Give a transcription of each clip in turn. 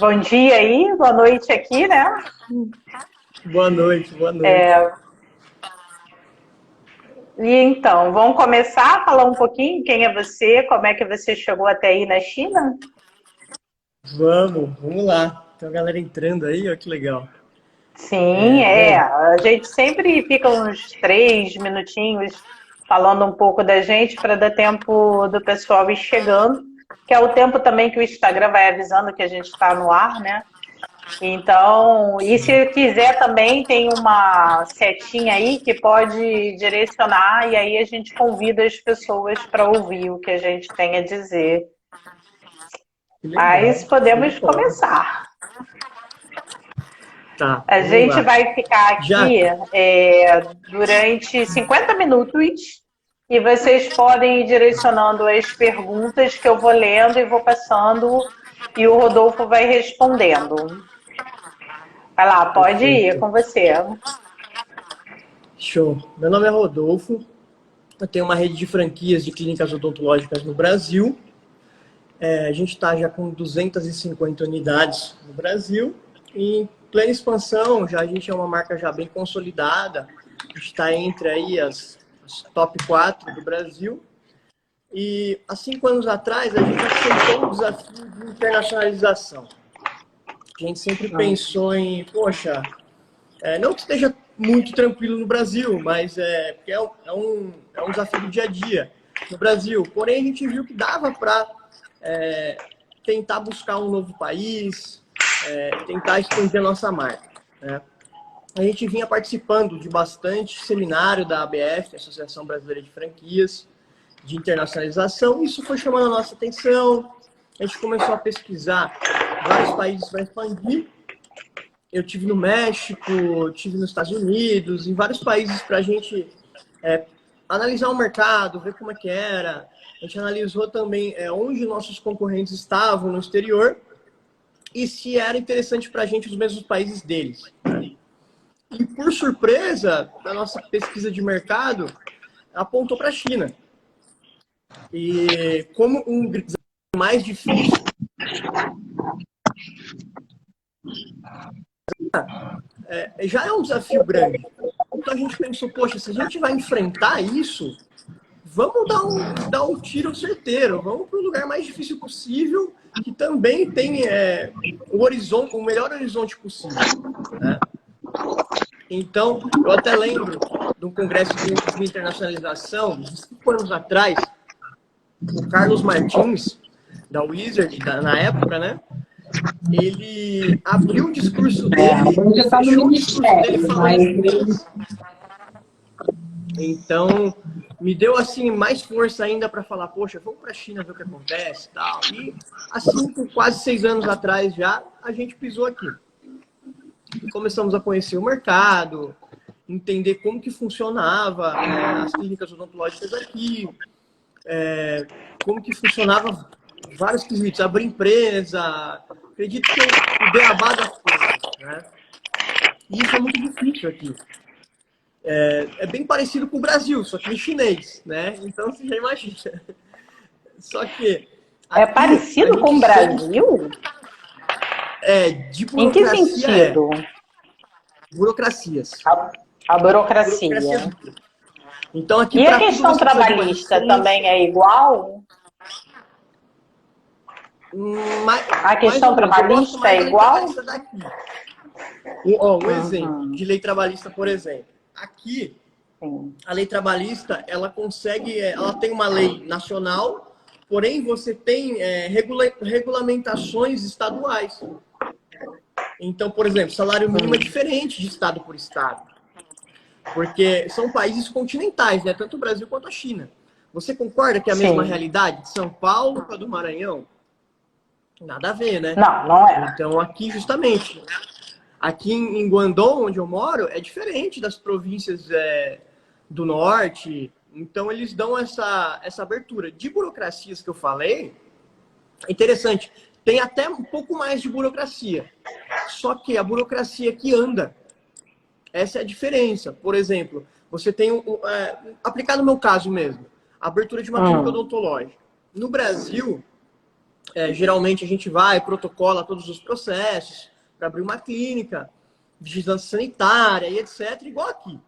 Bom dia aí, boa noite aqui, né? Boa noite, boa noite. É, e então, vamos começar a falar um pouquinho quem é você, como é que você chegou até aí na China? Vamos lá. Tem uma galera entrando aí, ó, que legal. Sim, Bom, a gente sempre fica uns 3 minutinhos falando um pouco da gente para dar tempo do pessoal ir chegando, que é o tempo também que o Instagram vai avisando que a gente está no ar, né? Então, e se quiser também, tem uma setinha aí que pode direcionar, e aí a gente convida as pessoas para ouvir o que a gente tem a dizer. que Mas legal. Show de podemos bola. começar. Tá, A vamos gente lá. vai ficar Já, aqui durante 50 minutos e vocês podem ir direcionando as perguntas que eu vou lendo e vou passando, e o Rodolfo vai respondendo. Vai lá, pode ir perfeito. com você. Show. Meu nome é Rodolfo. Eu tenho uma rede de franquias de clínicas odontológicas no Brasil. A gente está já com 250 unidades no Brasil. E em plena expansão, já a gente é uma marca já bem consolidada. A gente está entre aí as top 4 do Brasil. E há 5 anos atrás, a gente aceitou o desafio de internacionalização. A gente sempre pensou em, poxa, não que esteja muito tranquilo no Brasil, mas porque é um desafio do dia a dia no Brasil. Porém, a gente viu que dava para tentar buscar um novo país, tentar expandir a nossa marca, né? A gente vinha participando de bastante seminário da ABF, Associação Brasileira de Franquias, de internacionalização. Isso foi chamando a nossa atenção. A gente começou a pesquisar vários países para expandir. Eu tive no México, tive nos Estados Unidos, em vários países para a gente analisar o mercado, ver como é que era. A gente analisou também onde nossos concorrentes estavam no exterior e se era interessante para a gente os mesmos países deles. E por surpresa, a nossa pesquisa de mercado apontou para a China. E como um desafio mais difícil, já é um desafio grande. Então a gente pensou, poxa, se a gente vai enfrentar isso, vamos dar um tiro certeiro, vamos para o lugar mais difícil possível, que também tem o melhor horizonte possível, né? Então, eu até lembro de um congresso de internacionalização, de 5 anos atrás, o Carlos Martins, da Wizard, na época, né? Ele abriu o discurso dele Hoje e está no fechou o discurso dele ministério, falando mas em chinês. Então, me deu assim mais força ainda para falar, poxa, vamos para a China ver o que acontece, tal. E assim, por quase 6 anos atrás já, a gente pisou aqui. E começamos a conhecer o mercado, entender como que funcionava as clínicas odontológicas aqui, como que funcionava vários quesitos, abrir empresa. Acredito que o beabá das coisas, né? E isso é muito difícil aqui. É bem parecido com o Brasil, só que em chinês, né? Então você já imagina. Só que É aqui a parecido com gente o segue Brasil? de Em que burocracia sentido? burocracias. A burocracia. Burocracias. Então aqui E a para tudo questão você precisa de uma trabalhista também licença, é igual? A mais ou questão menos. Eu gosto trabalhista mais é da lei igual? trabalhista daqui. Um exemplo Uhum, de lei trabalhista, por exemplo. Aqui, sim. a lei trabalhista, ela consegue, ela tem uma lei nacional, porém você tem regulamentações estaduais. Então, por exemplo, salário mínimo é diferente de estado por estado, porque são países continentais, né? Tanto o Brasil quanto a China. Você concorda que é a mesma Sim. realidade de São Paulo para do Maranhão? Nada a ver, né? Não, não é. Então, aqui, justamente, aqui em Guangdong, onde eu moro, é diferente das províncias do norte. Então, eles dão essa abertura. De burocracias que eu falei, é interessante. Tem até um pouco mais de burocracia. Só que a burocracia que anda. Essa é a diferença. Por exemplo, você tem, aplicar no meu caso mesmo, a abertura de uma clínica Hum, odontológica. No Brasil, Geralmente a gente vai, protocola todos os processos para abrir uma clínica, vigilância sanitária e etc., igual aqui.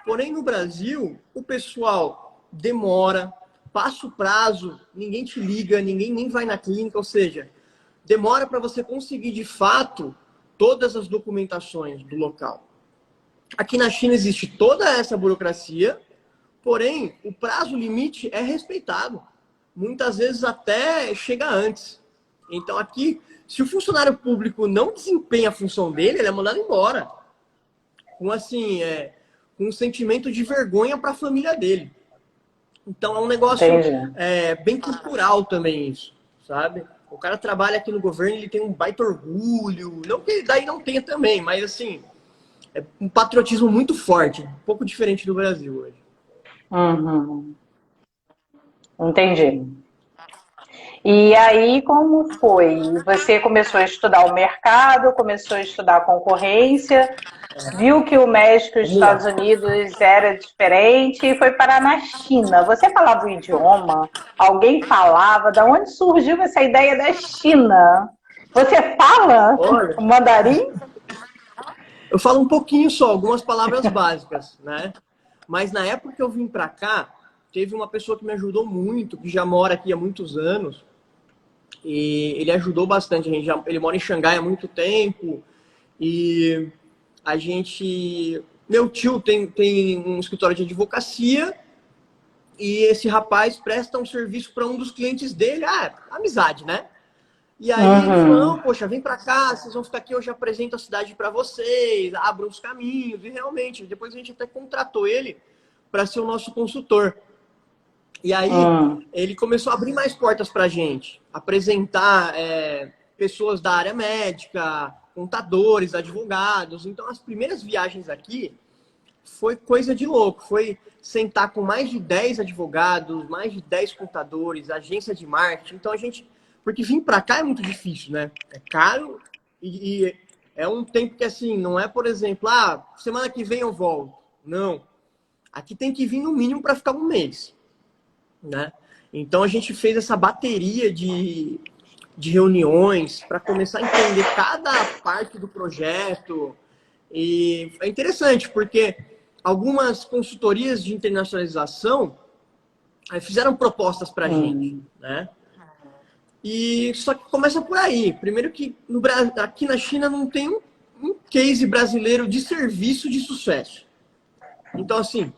Porém, no Brasil, o pessoal demora, passa o prazo, ninguém te liga, ninguém nem vai na clínica, ou seja, demora para você conseguir, de fato, todas as documentações do local. Aqui na China existe toda essa burocracia, porém, o prazo limite é respeitado. Muitas vezes até chega antes. Então, aqui, se o funcionário público não desempenha a função dele, ele é mandado embora. Com, assim, com um sentimento de vergonha para a família dele. Então, é um negócio bem cultural também isso, sabe? O cara trabalha aqui no governo, ele tem um baita orgulho. Não que daí não tenha também, mas, assim, é um patriotismo muito forte. Um pouco diferente do Brasil hoje. Uhum. Entendi. E aí, como foi? Você começou a estudar o mercado, começou a estudar a concorrência, viu que o México e os Estados Unidos era diferente e foi parar na China. Você falava o idioma? Alguém falava? Da onde surgiu essa ideia da China? Você fala o mandarim? Eu falo um pouquinho só, algumas palavras básicas, né? Mas na época que eu vim para cá, teve uma pessoa que me ajudou muito, que já mora aqui há muitos anos, e ele ajudou bastante. Ele mora em Xangai há muito tempo, e a gente... Meu tio tem um escritório de advocacia, e esse rapaz presta um serviço para um dos clientes dele, amizade, né? E aí ele falou, não, poxa, vem para cá, vocês vão ficar aqui, eu já apresento a cidade para vocês, abro os caminhos, e realmente, depois a gente até contratou ele para ser o nosso consultor. E aí ele começou a abrir mais portas para a gente, apresentar pessoas da área médica, contadores, advogados. Então, as primeiras viagens aqui foi coisa de louco, foi sentar com mais de 10 advogados, mais de 10 contadores, agência de marketing. Então, porque vir para cá é muito difícil, né? É caro e é um tempo que, assim, não é, por exemplo, semana que vem eu volto. Não. Aqui tem que vir no mínimo para ficar um mês, né? Então, a gente fez essa bateria de reuniões para começar a entender cada parte do projeto. E é interessante, porque algumas consultorias de internacionalização fizeram propostas para a gente, né? E só que começa por aí. Primeiro que aqui na China não tem um case brasileiro de serviço de sucesso. Então, assim,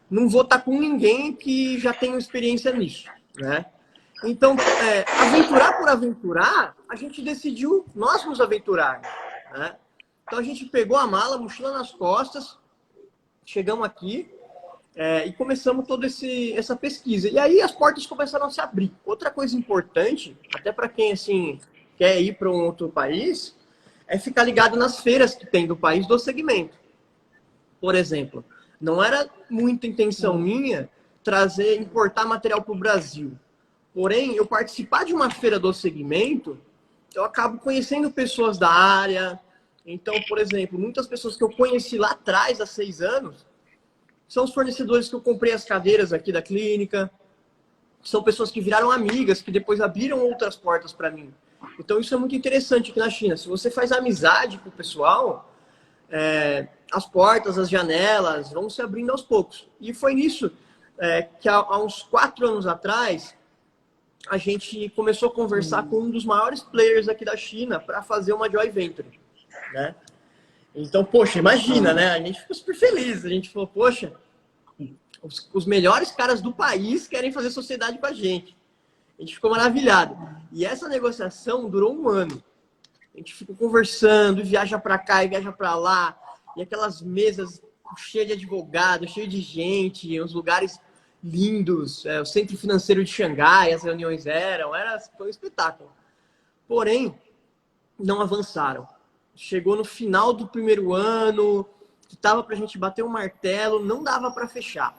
não vou estar com ninguém que já tenha experiência nisso, né? Então, aventurar por aventurar, a gente decidiu nós nos aventurar, né? Então, a gente pegou a mala, mochila nas costas, chegamos aqui, e começamos toda essa pesquisa. E aí as portas começaram a se abrir. Outra coisa importante, até para quem assim, quer ir para um outro país, é ficar ligado nas feiras que tem do país do segmento. Por exemplo, não era muita intenção minha importar material para o Brasil. Porém, eu participar de uma feira do segmento, eu acabo conhecendo pessoas da área. Então, por exemplo, muitas pessoas que eu conheci lá atrás, há 6 anos, são os fornecedores que eu comprei as cadeiras aqui da clínica. São pessoas que viraram amigas, que depois abriram outras portas para mim. Então, isso é muito interessante aqui na China. Se você faz amizade com o pessoal, as portas, as janelas vão se abrindo aos poucos. E foi nisso que há uns 4 anos atrás, a gente começou a conversar com um dos maiores players aqui da China para fazer uma joint venture, né? Então, poxa, imagina, né? A gente ficou super feliz. A gente falou, poxa, os melhores caras do país querem fazer sociedade com a gente. A gente ficou maravilhado. E essa negociação durou 1 ano. A gente ficou conversando, viaja para cá e viaja para lá. E aquelas mesas cheias de advogados, cheias de gente, uns lugares lindos. O centro financeiro de Xangai, as reuniões foi um espetáculo. Porém, não avançaram. Chegou no final do primeiro ano, que estava para a gente bater um martelo, não dava para fechar.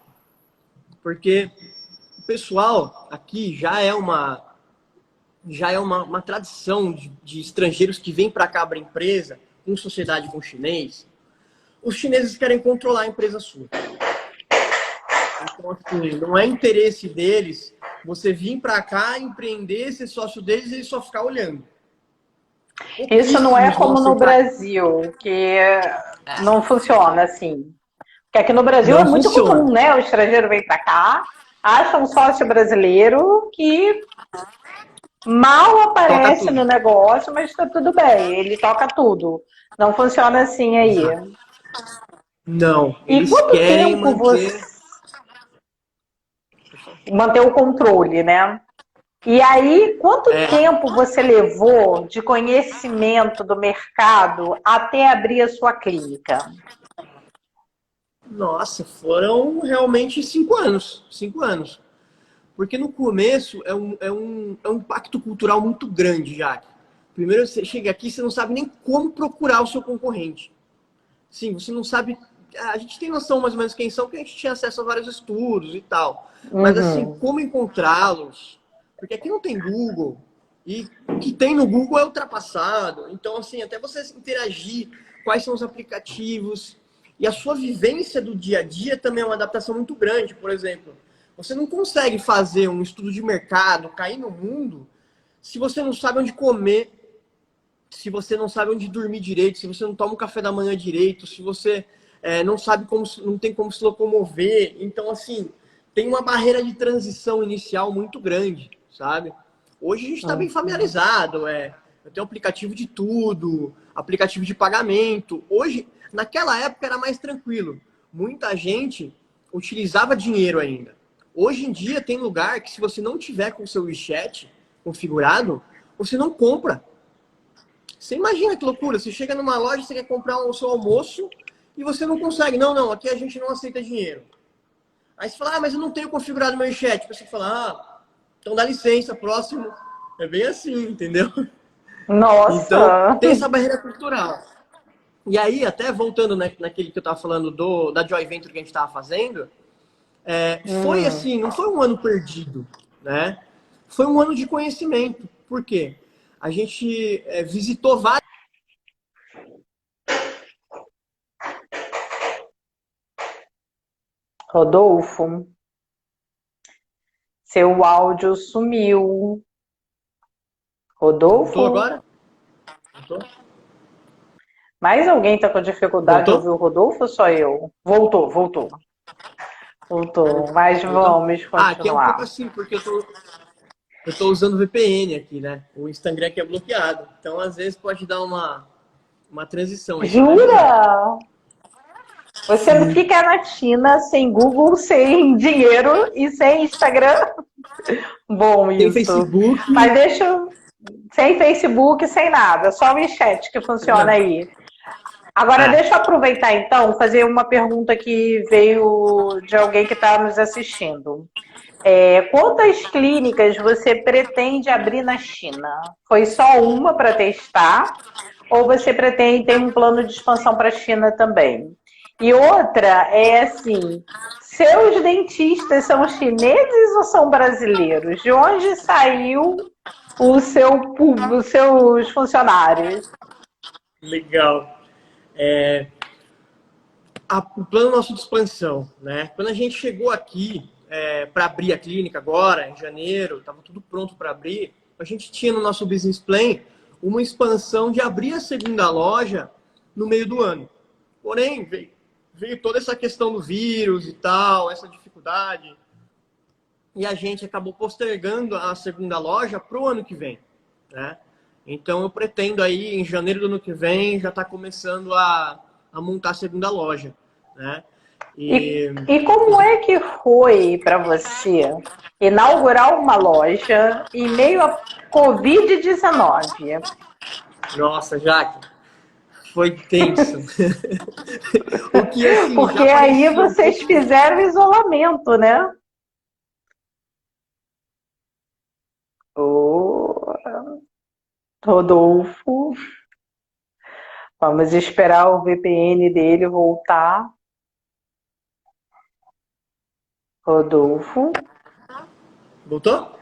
Porque o pessoal aqui já é uma tradição de estrangeiros que vêm para cá abrir empresa, com sociedade com chinês. Os chineses querem controlar a empresa sua. Então, assim, não é interesse deles você vir para cá, empreender, ser sócio deles e só ficar olhando. Isso não é Pouquíssimos vão como no aceitar. Brasil, que não funciona assim. Porque aqui no Brasil é Não muito comum, funciona. né? O estrangeiro vem para cá, acha um sócio brasileiro que mal Toca aparece no tudo. negócio, mas está tudo bem, ele toca tudo. Não funciona assim aí. Exato. Não, E eles quanto querem tempo manter. você manter o controle, né? E aí, quanto É, tempo você levou de conhecimento do mercado até abrir a sua clínica? nossa, foram realmente 5 anos. 5 anos. Porque no começo é um impacto cultural muito grande, Jaque. Primeiro você chega aqui, você não sabe nem como procurar o seu concorrente. Sim, você não sabe. A gente tem noção mais ou menos quem são, porque a gente tinha acesso a vários estudos e tal. Mas assim, Uhum. como encontrá-los? Porque aqui não tem Google. E o que tem no Google é ultrapassado. Então, assim, até você interagir, quais são os aplicativos. E a sua vivência do dia a dia também é uma adaptação muito grande. Por exemplo, você não consegue fazer um estudo de mercado, cair no mundo, se você não sabe onde comer, se você não sabe onde dormir direito, se você não toma o café da manhã direito, se você não sabe como, não tem como se locomover. Então, assim, tem uma barreira de transição inicial muito grande, sabe? Hoje a gente está bem Uhum. familiarizado, eu tenho aplicativo de tudo, aplicativo de pagamento. Hoje, naquela época era mais tranquilo. Muita gente utilizava dinheiro ainda. Hoje em dia tem lugar que se você não tiver com o seu WeChat configurado, você não compra. Você imagina que loucura, você chega numa loja, você quer comprar o seu almoço e você não consegue. Não, não, aqui a gente não aceita dinheiro. Aí você fala, mas eu não tenho configurado meu chat. Você fala, então dá licença, próximo. É bem assim, entendeu? Então, Nossa! tem essa barreira cultural. E aí, até voltando naquele que eu estava falando da Joy Venture que a gente estava fazendo, foi Hum. assim, não foi um ano perdido, né? Foi um ano de conhecimento. Por quê? A gente visitou vários. Rodolfo, seu áudio sumiu. Voltou Rodolfo? agora? Voltou? Mais alguém está com dificuldade de Voltou? ouvir o Rodolfo ou só eu? Voltou, voltou. Voltou. Mas Voltou? vamos Aqui é um pouco continuar. assim, porque eu tô usando VPN aqui, né? O Instagram aqui é bloqueado. Então, às vezes, pode dar uma transição aí, você vai avisando. Jura? Você Sim. fica na China sem Google, sem dinheiro e sem Instagram? Bom Tem isso. Facebook. Mas deixa sem Facebook, sem nada, só o WeChat que funciona Não. aí. Agora É, deixa eu aproveitar então, fazer uma pergunta que veio de alguém que está nos assistindo. Quantas clínicas você pretende abrir na China? Foi só uma para testar? Ou você pretende ter um plano de expansão para a China também? E outra é assim: seus dentistas são chineses ou são brasileiros? De onde saiu os seus funcionários? legal. O plano nosso de expansão, né? Quando a gente chegou aqui para abrir a clínica agora, em janeiro, estava tudo pronto para abrir, a gente tinha no nosso business plan uma expansão de abrir a segunda loja no meio do ano. Porém, veio toda essa questão do vírus e tal, essa dificuldade, e a gente acabou postergando a segunda loja para o ano que vem, né? Então eu pretendo aí, em janeiro do ano que vem, já estar começando a montar a segunda loja, né? E, E, e como é que foi para você inaugurar uma loja em meio à Covid-19? nossa, Jaque, foi tenso. O que, assim, Porque já aí parecia um vocês pouco... fizeram isolamento, né? Ô, Rodolfo, vamos esperar o VPN dele voltar. Rodolfo, Voltou?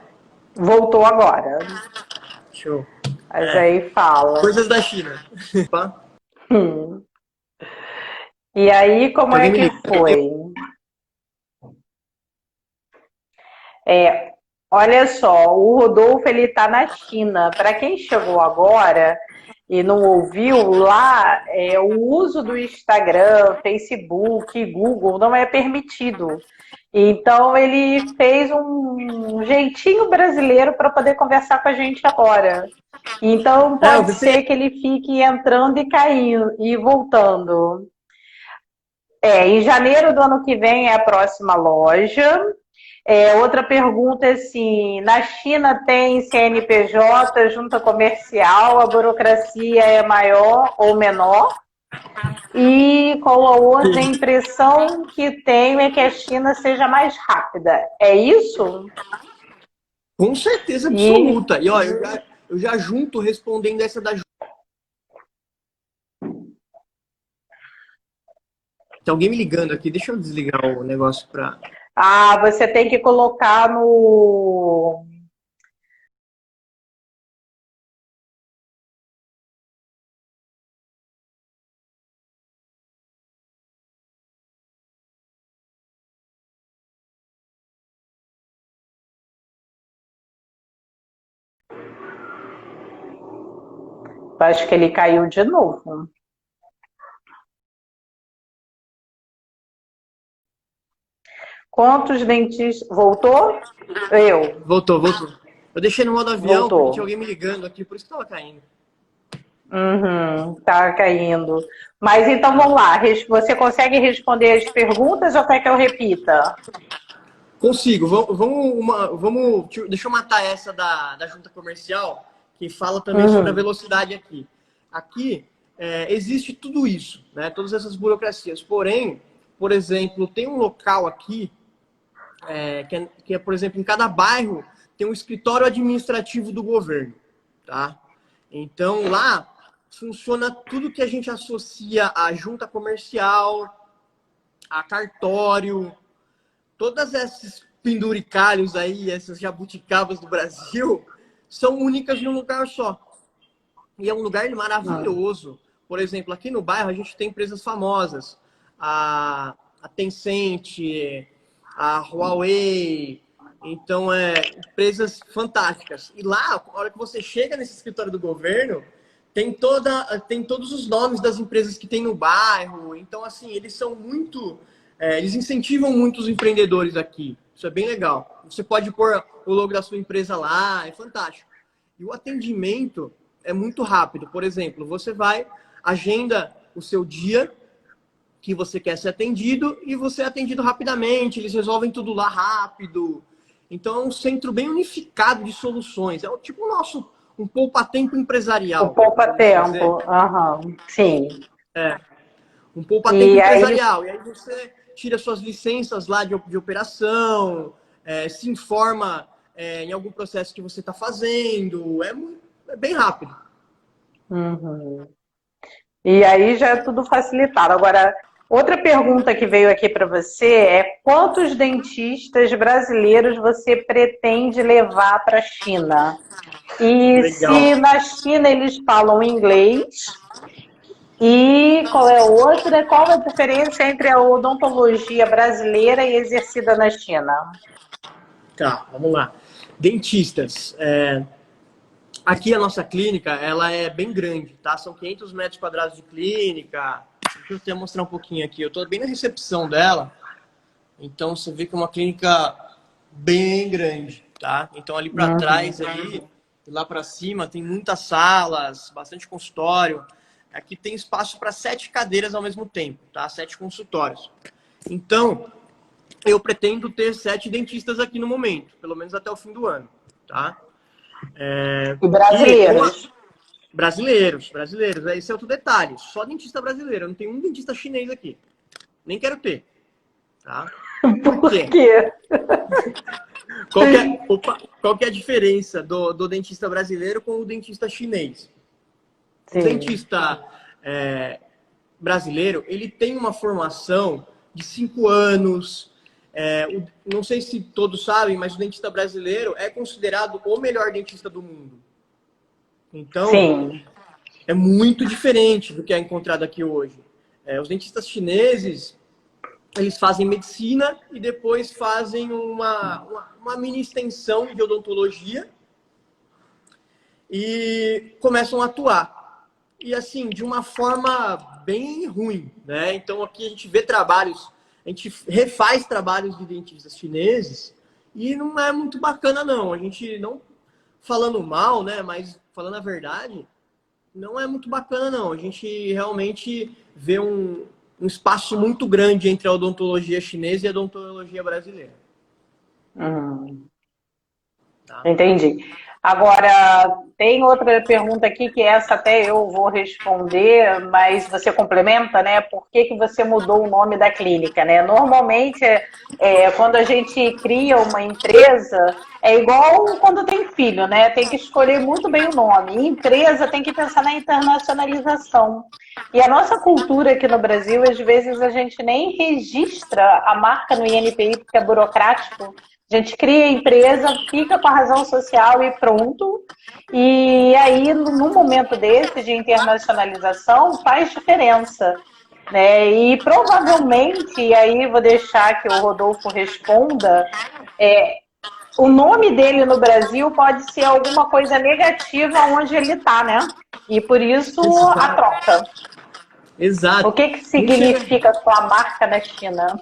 voltou agora. Show. Mas aí fala. Coisas da China. Hum. E aí, como Que é alguém me que liga. foi? É, Olha só, o Rodolfo ele está na China. Para quem chegou agora e não ouviu, lá o uso do Instagram, Facebook, Google não é permitido. Então ele fez um jeitinho brasileiro para poder conversar com a gente agora. Então Eu pode vi ser que ele fique entrando e caindo e voltando. Em janeiro do ano que vem é a próxima loja. Outra pergunta é assim, na China tem CNPJ, junta comercial, a burocracia é maior ou menor? E qual a outra impressão que tenho é que a China seja mais rápida? É isso? com certeza E absoluta. E ó, eu já junto respondendo essa da. Tem alguém me ligando aqui, deixa eu desligar o negócio para. você tem que colocar no. Acho que ele caiu de novo. Quantos dentistas. Voltou? Eu. Voltou. Eu deixei no modo avião porque tinha Voltou. alguém me ligando aqui, por isso que tava caindo. Uhum, tá caindo. Mas então vamos lá. Você consegue responder as perguntas ou quer que eu repita? Consigo. Deixa eu matar essa da junta comercial, que fala também sobre a Uhum. velocidade aqui. Aqui existe tudo isso, né? Todas essas burocracias. Porém, por exemplo, tem um local aqui, que é, por exemplo, em cada bairro tem um escritório administrativo do governo, tá? Então, lá funciona tudo que a gente associa à junta comercial, a cartório, todas esses penduricalhos aí, essas jabuticabas do Brasil, são únicas num lugar só. E é um lugar maravilhoso. Por exemplo, aqui no bairro a gente tem empresas famosas. A Tencent, a Huawei. Então, empresas fantásticas. E lá, a hora que você chega nesse escritório do governo, tem todos os nomes das empresas que tem no bairro. Então, assim, eles são muito... eles incentivam muito os empreendedores aqui. Isso é bem legal. Você pode pôr o logo da sua empresa lá, é fantástico. E o atendimento é muito rápido. Por exemplo, você vai, agenda o seu dia que você quer ser atendido e você é atendido rapidamente, eles resolvem tudo lá rápido. Então é um centro bem unificado de soluções. É tipo um poupa-tempo O empresarial, vamos dizer. poupa-tempo. Uhum. Sim. Um poupa-tempo E aí eles. empresarial. E aí você tira suas licenças lá de operação, se informa em algum processo que você está fazendo. É bem rápido. Uhum. E aí já é tudo facilitado. Agora, outra pergunta que veio aqui para você é: quantos dentistas brasileiros você pretende levar para a China? E Legal. se na China eles falam inglês, e qual é a outra? Qual a diferença entre a odontologia brasileira e exercida na China? Tá, vamos lá. Dentistas. Aqui a nossa clínica, ela é bem grande, tá? São 500 metros quadrados de clínica. Deixa eu até mostrar um pouquinho aqui. Eu estou bem na recepção dela. Então, você vê que é uma clínica bem grande, tá? Então, ali para Uhum. trás, ali, lá para cima, tem muitas salas, bastante consultório. Aqui tem espaço para 7 cadeiras ao mesmo tempo, tá? 7 consultórios. Então, eu pretendo ter 7 dentistas aqui no momento, pelo menos até o fim do ano, tá? E E com brasileiros? brasileiros. Esse é outro detalhe. Só dentista brasileiro. Eu não tenho um dentista chinês aqui. Nem quero ter. Tá? Por Por quê? quê? Qual que é a diferença do dentista brasileiro com o dentista chinês? O Sim. dentista brasileiro, ele tem uma formação de 5 anos. Não sei se todos sabem, mas o dentista brasileiro é considerado o melhor dentista do mundo. Então, Sim. é muito diferente do que é encontrado aqui hoje. Os dentistas chineses, eles fazem medicina e depois fazem uma mini extensão de odontologia e começam a atuar. E assim, de uma forma bem ruim, né? Então aqui a gente vê trabalhos, a gente refaz trabalhos de dentistas chineses e não é muito bacana não. A gente não falando mal, né? Mas falando a verdade, não é muito bacana não. A gente realmente vê um espaço muito grande entre a odontologia chinesa e a odontologia brasileira. Tá? Entendi. Agora, tem outra pergunta aqui que essa até eu vou responder, mas você complementa, né? Por que que você mudou o nome da clínica, né? Normalmente, quando a gente cria uma empresa, é igual quando tem filho, né? Tem que escolher muito bem o nome. E empresa tem que pensar na internacionalização. E a nossa cultura aqui no Brasil, às vezes a gente nem registra a marca no INPI porque é burocrático. A gente cria a empresa, fica com a razão social e pronto. E aí, num momento desse de internacionalização, faz diferença. Né? E provavelmente, e aí vou deixar que o Rodolfo responda, o nome dele no Brasil pode ser alguma coisa negativa onde ele está, né? E por isso a troca. Exato. O que significa sua marca na China?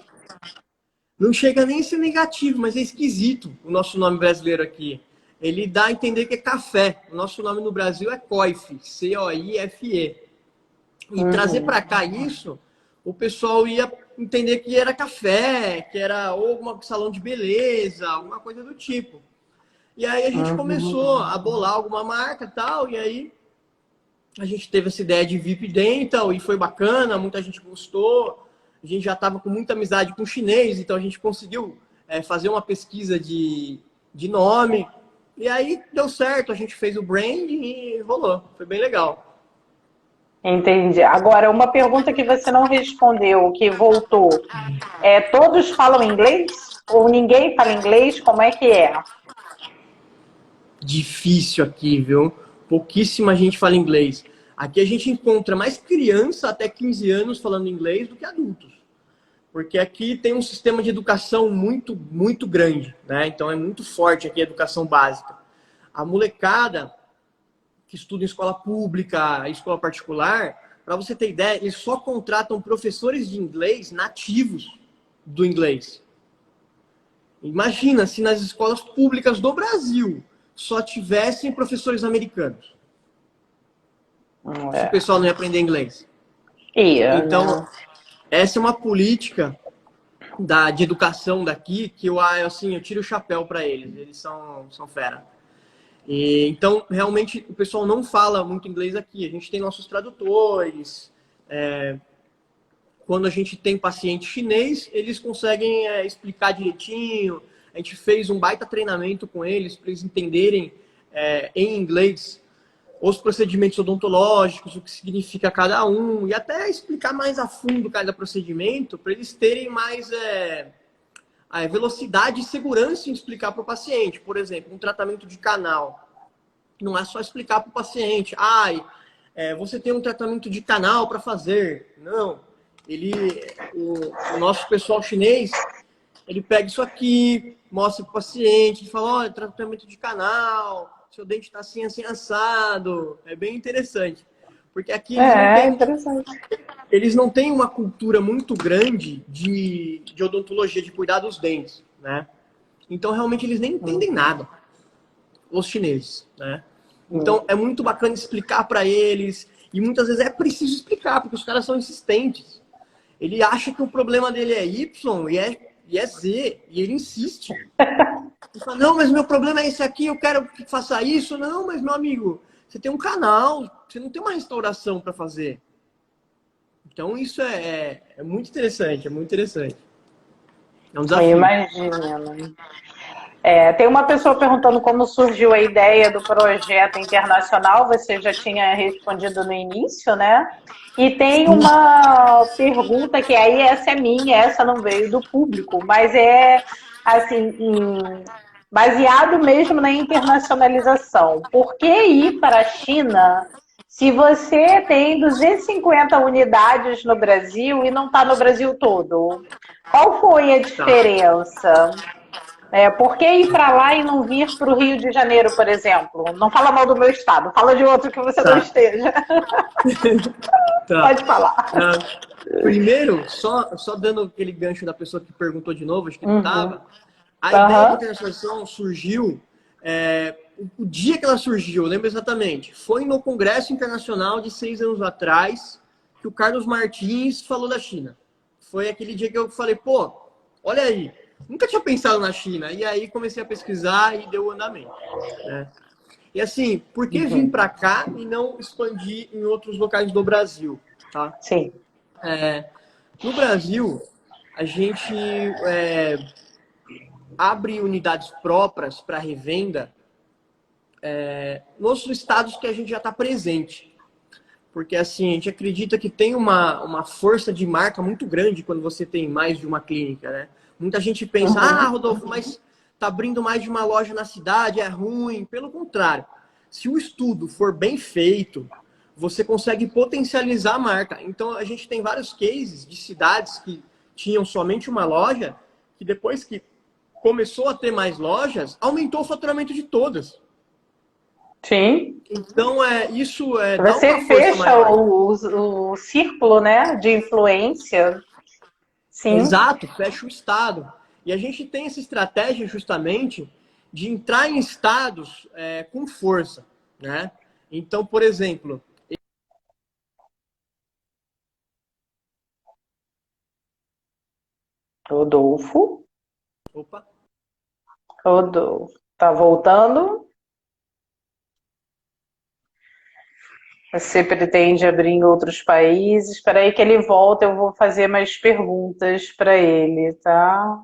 Não chega nem a ser negativo, mas é esquisito o nosso nome brasileiro aqui. Ele dá a entender que é café. O nosso nome no Brasil é COIFE, C-O-I-F-E. E trazer para cá isso, o pessoal ia entender que era café, que era ou algum salão de beleza, alguma coisa do tipo. E aí a gente começou a bolar alguma marca e tal, e aí a gente teve essa ideia de VIP Dental e foi bacana, muita gente gostou. A gente já estava com muita amizade com o chinês, então a gente conseguiu fazer uma pesquisa de nome. E aí deu certo, a gente fez o brand e rolou. Foi bem legal. Entendi. Agora, uma pergunta que você não respondeu, que voltou. Todos falam inglês? Ou ninguém fala inglês? Como é que é? Difícil aqui, viu? Pouquíssima gente fala inglês. Aqui a gente encontra mais criança até 15 anos falando inglês do que adultos. Porque aqui tem um sistema de educação muito, muito grande, né? Então é muito forte aqui a educação básica. A molecada que estuda em escola pública, escola particular, para você ter ideia, eles só contratam professores de inglês nativos do inglês. Imagina se nas escolas públicas do Brasil só tivessem professores americanos. Se o pessoal não ia aprender inglês. Então, essa é uma política de educação daqui que eu tiro o chapéu para eles. Eles são fera. Então, realmente, o pessoal não fala muito inglês aqui. A gente tem nossos tradutores. Quando a gente tem paciente chinês, eles conseguem explicar direitinho. A gente fez um baita treinamento com eles para eles entenderem em inglês os procedimentos odontológicos, o que significa cada um, e até explicar mais a fundo cada procedimento para eles terem mais a velocidade e segurança em explicar para o paciente. Por exemplo, um tratamento de canal. Não é só explicar para o paciente, você tem um tratamento de canal para fazer. Não. O nosso pessoal chinês, ele pega isso aqui, mostra para o paciente, ele fala, olha, tratamento de canal, seu dente está assim, assim, assado. É bem interessante. Porque aqui eles não têm uma cultura muito grande de odontologia, de cuidar dos dentes, né? Então, realmente, eles nem entendem nada, os chineses, né? Então, é muito bacana explicar para eles, e muitas vezes é preciso explicar, porque os caras são insistentes. Ele acha que o problema dele é Y e é Z, e ele insiste. Ele fala, não, mas meu problema é esse aqui, eu quero que faça isso. Não, mas meu amigo, você tem um canal, você não tem uma restauração para fazer. Então isso é muito interessante, é muito interessante. É um desafio. Imagina. Tem uma pessoa perguntando como surgiu a ideia do projeto internacional, você já tinha respondido no início, né? E tem uma pergunta que aí essa é minha, essa não veio do público, mas é assim, baseado mesmo na internacionalização. Por que ir para a China Se você tem 250 unidades no Brasil e não está no Brasil todo, qual foi a Tá. diferença? Por que ir para lá e não vir para o Rio de Janeiro, por exemplo? Não fala mal do meu estado, fala de outro que você não Tá. esteja. Tá. Pode falar. Primeiro, só dando aquele gancho da pessoa que perguntou de novo, acho que não estava. A ideia de Aham. internacionalização surgiu, o dia que ela surgiu, eu lembro exatamente, foi no Congresso Internacional de 6 anos atrás, que o Carlos Martins falou da China. Foi aquele dia que eu falei, pô, olha aí, nunca tinha pensado na China. E aí comecei a pesquisar e deu o andamento, né? E assim, por que vir para cá e não expandir em outros locais do Brasil, tá? Sim. No Brasil, a gente abre unidades próprias para revenda nos estados que a gente já está presente. Porque assim, a gente acredita que tem uma força de marca muito grande quando você tem mais de uma clínica, né? Muita gente pensa, Rodolfo, mas tá abrindo mais de uma loja na cidade, é ruim. Pelo contrário, se o estudo for bem feito, você consegue potencializar a marca. Então, a gente tem vários cases de cidades que tinham somente uma loja, que depois que começou a ter mais lojas, aumentou o faturamento de todas. Sim. Então, isso dá uma Você força fecha maior. o círculo, né, de influência. Sim. Exato, fecha o estado. E a gente tem essa estratégia justamente de entrar em estados com força, né? Então, por exemplo, Rodolfo. opa, Rodolfo. Tá voltando? Você pretende abrir em outros países? Espera aí que ele volta, eu vou fazer mais perguntas para ele, tá?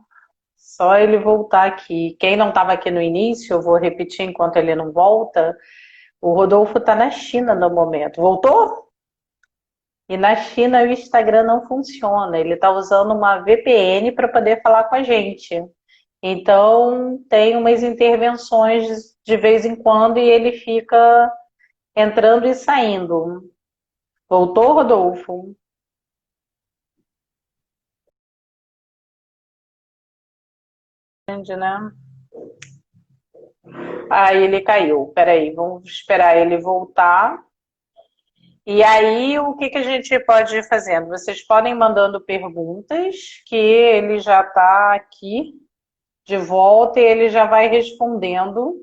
Só ele voltar aqui. Quem não estava aqui no início, eu vou repetir enquanto ele não volta. O Rodolfo está na China no momento. Voltou? E na China o Instagram não funciona. Ele está usando uma VPN para poder falar com a gente. Então tem umas intervenções de vez em quando e ele fica entrando e saindo. Voltou, Rodolfo? Entende, né? Aí ele caiu. Peraí, vamos esperar ele voltar. E aí, o que que a gente pode ir fazendo? Vocês podem ir mandando perguntas, que ele já está aqui de volta e ele já vai respondendo.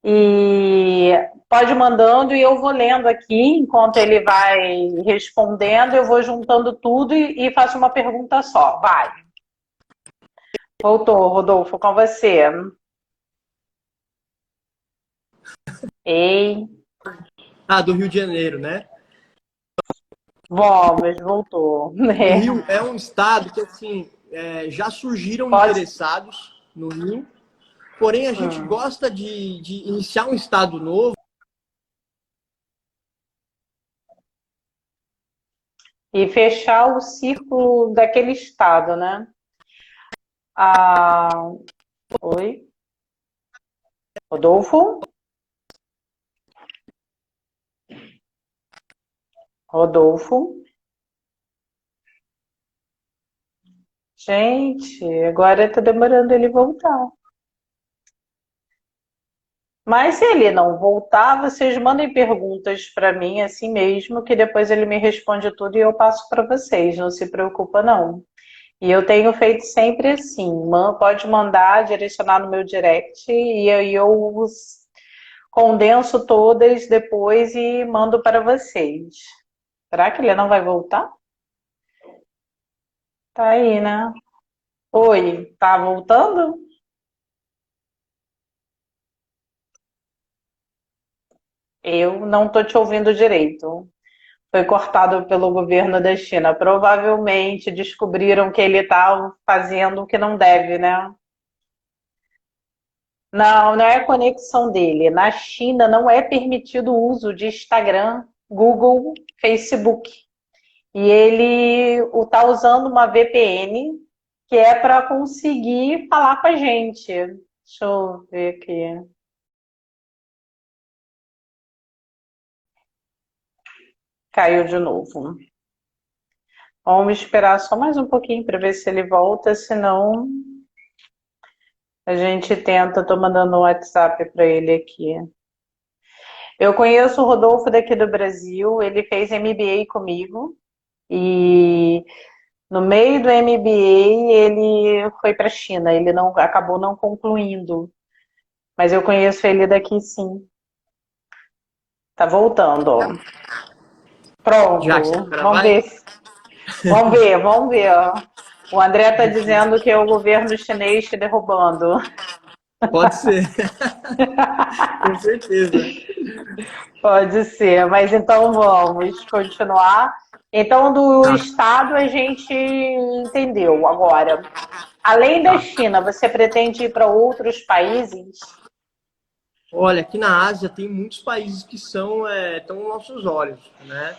E pode ir mandando e eu vou lendo aqui enquanto ele vai respondendo, eu vou juntando tudo e faço uma pergunta só. Vai. Voltou, Rodolfo, com você. Ei, do Rio de Janeiro, né? vamos, voltou. O Rio é um estado que, assim, já surgiram Pode. interessados no Rio, porém a gente gosta de iniciar um estado novo. E fechar o círculo daquele estado, né? Ah, oi? Rodolfo? Rodolfo? Gente, agora tá demorando ele voltar. Mas se ele não voltar, vocês mandem perguntas para mim assim mesmo, que depois ele me responde tudo e eu passo para vocês, não se preocupa não. E eu tenho feito sempre assim, pode mandar, direcionar no meu direct e aí eu condenso todas depois e mando para vocês. Será que ele não vai voltar? Tá aí, né? Oi, tá voltando? Eu não tô te ouvindo direito. Foi cortado pelo governo da China. Provavelmente descobriram que ele tá fazendo o que não deve, né? Não, não é a conexão dele. Na China não é permitido o uso de Instagram, Google, Facebook. E ele está usando uma VPN que é para conseguir falar com a gente. Deixa eu ver aqui. Caiu de novo. Vamos esperar só mais um pouquinho para ver se ele volta, senão a gente tenta. Tô mandando um WhatsApp para ele aqui. Eu conheço o Rodolfo daqui do Brasil, ele fez MBA comigo e no meio do MBA ele foi para a China, ele não acabou não concluindo, mas eu conheço ele daqui sim. Tá voltando, ó. Pronto, Já que você agora vamos vai? ver. Vamos ver. Ó. O André está dizendo que é o governo chinês te derrubando. Pode ser. Com certeza. Pode ser, mas então vamos continuar. Então, do Tá, Estado a gente entendeu. Agora, além da tá. China, você pretende ir para outros países? Olha, aqui na Ásia tem muitos países que estão aos nossos olhos, né?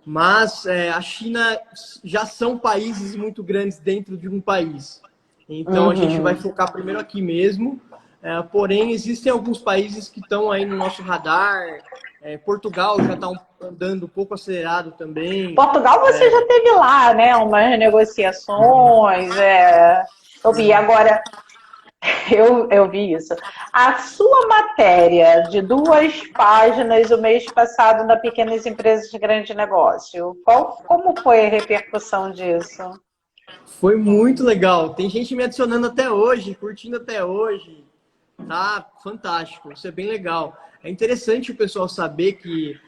Mas a China já são países muito grandes dentro de um país. Então a gente vai Uhum. focar primeiro aqui mesmo. Porém, existem alguns países que estão aí no nosso radar. Portugal já está andando um pouco acelerado também. Portugal você já teve lá, né? Umas negociações. Eu vi. Agora, eu vi isso. A sua matéria de 2 páginas o mês passado na Pequenas Empresas de Grande Negócio, como foi a repercussão disso? Foi muito legal. Tem gente me adicionando até hoje, curtindo até hoje. Tá fantástico. Isso é bem legal. É interessante o pessoal saber que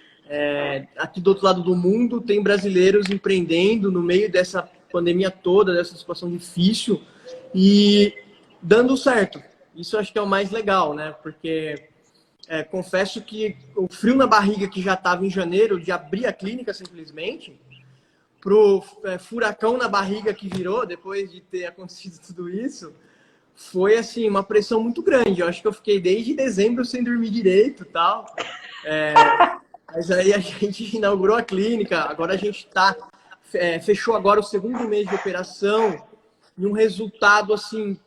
aqui do outro lado do mundo tem brasileiros empreendendo no meio dessa pandemia toda, dessa situação difícil e dando certo. Isso eu acho que é o mais legal, né? Porque confesso que o frio na barriga que já estava em janeiro de abrir a clínica simplesmente pro furacão na barriga que virou depois de ter acontecido tudo isso, foi assim uma pressão muito grande. Eu acho que eu fiquei desde dezembro sem dormir direito, e tal. Mas aí a gente inaugurou a clínica. Agora a gente fechou agora o segundo mês de operação e um resultado assim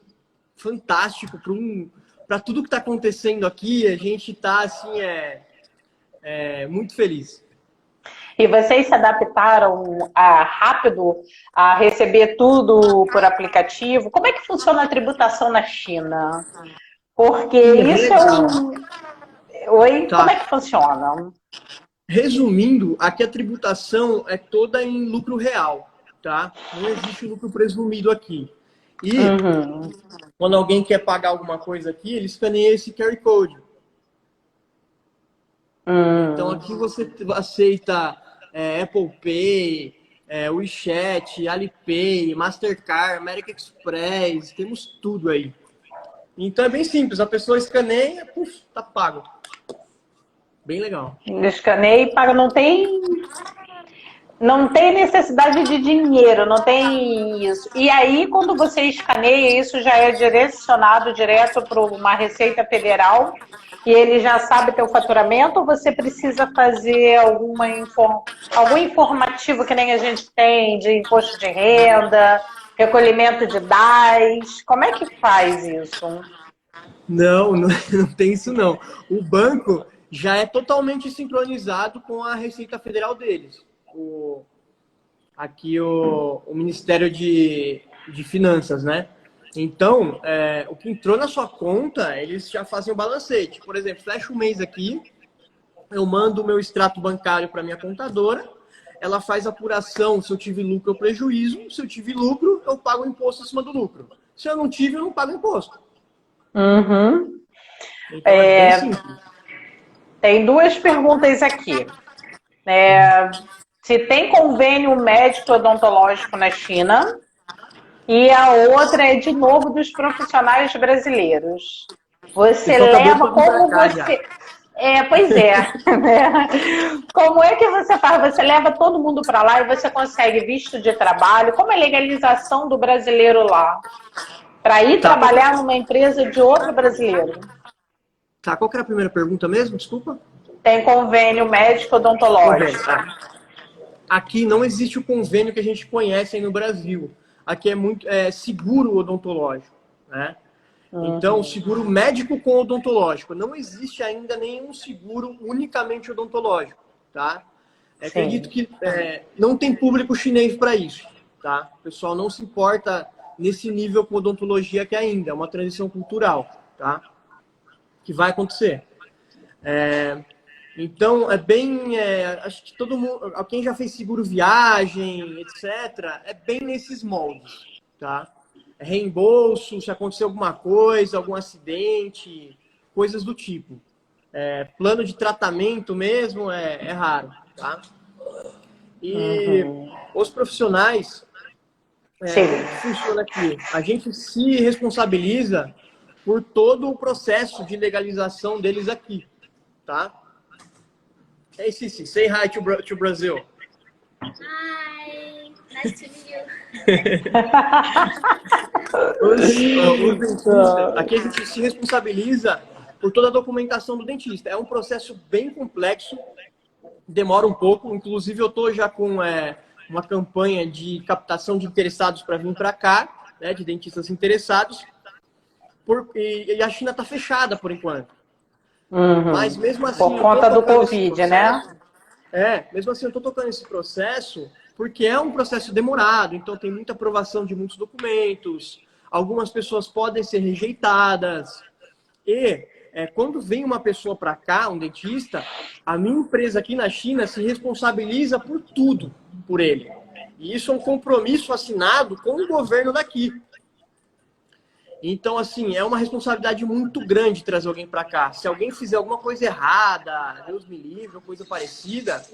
fantástico para tudo que está acontecendo aqui. A gente está assim muito feliz. E vocês se adaptaram rápido a receber tudo por aplicativo? Como é que funciona a tributação na China? Porque Sim, é bem isso é legal. um. Oi? Como é Tá. que funciona? Resumindo, aqui a tributação é toda em lucro real, tá? Não existe lucro presumido aqui. E Uhum. quando alguém quer pagar alguma coisa aqui, ele escaneia esse QR Code. Então Hum. aqui você aceita Apple Pay, WeChat, Alipay, Mastercard, American Express, temos tudo aí. Então é bem simples, a pessoa escaneia, puf, tá pago. Bem legal. Escaneia e paga, não tem necessidade de dinheiro, não tem isso. E aí, quando você escaneia, isso já é direcionado direto para uma Receita Federal e ele já sabe teu faturamento ou você precisa fazer algum informativo que nem a gente tem de imposto de renda, recolhimento de DAS? Como é que faz isso? Não, não, não tem isso não. O banco já é totalmente sincronizado com a Receita Federal deles. Aqui o Ministério de Finanças, né? Então, o que entrou na sua conta, eles já fazem o balancete. Por exemplo, fecha um mês aqui, eu mando o meu extrato bancário para minha contadora, ela faz a apuração se eu tive lucro ou prejuízo. Se eu tive lucro, eu pago o imposto em cima do lucro. Se eu não tive, eu não pago imposto. Uhum. Então é bem simples. Tem 2 perguntas aqui. Se tem convênio médico odontológico na China, e a outra é de novo dos profissionais brasileiros. O Você pessoal tá doido leva para vir para como cá já. você. Pois é. Né? Como é que você faz? Você leva todo mundo para lá e você consegue visto de trabalho? Como é a legalização do brasileiro lá? Para ir Tá, trabalhar numa empresa de outro brasileiro? qual que era a primeira pergunta mesmo? Desculpa. Tem convênio médico Convênio. odontológico. Aqui não existe o convênio que a gente conhece aí no Brasil. Aqui é muito seguro odontológico, né? Então, Uhum. seguro médico com odontológico. Não existe ainda nenhum seguro unicamente odontológico, tá? Acredito que não tem público chinês para isso, tá? O pessoal não se importa nesse nível com odontologia que ainda é uma transição cultural, tá? Que vai acontecer. Então, acho que todo mundo, quem já fez seguro viagem, etc., é bem nesses moldes, tá? Reembolso, se acontecer alguma coisa, algum acidente, coisas do tipo. Plano de tratamento mesmo é raro, tá? E os profissionais, como que funciona aqui? A gente se responsabiliza por todo o processo de legalização deles aqui, tá? Hey, Cici, say hi to Brazil. Hi, nice to meet you. Os dentistas, aqui a gente se responsabiliza por toda a documentação do dentista. É um processo bem complexo, demora um pouco. Inclusive, eu estou já com uma campanha de captação de interessados para vir para cá, né, de dentistas interessados, e a China está fechada por enquanto. Mas mesmo assim, por conta do Covid, né? Mesmo assim eu estou tocando esse processo porque é um processo demorado, então tem muita aprovação de muitos documentos, algumas pessoas podem ser rejeitadas. E quando vem uma pessoa para cá, um dentista, a minha empresa aqui na China se responsabiliza por tudo, por ele. E isso é um compromisso assinado com o governo daqui. Então, assim, é uma responsabilidade muito grande trazer alguém para cá. Se alguém fizer alguma coisa errada, Deus me livre, ou coisa parecida,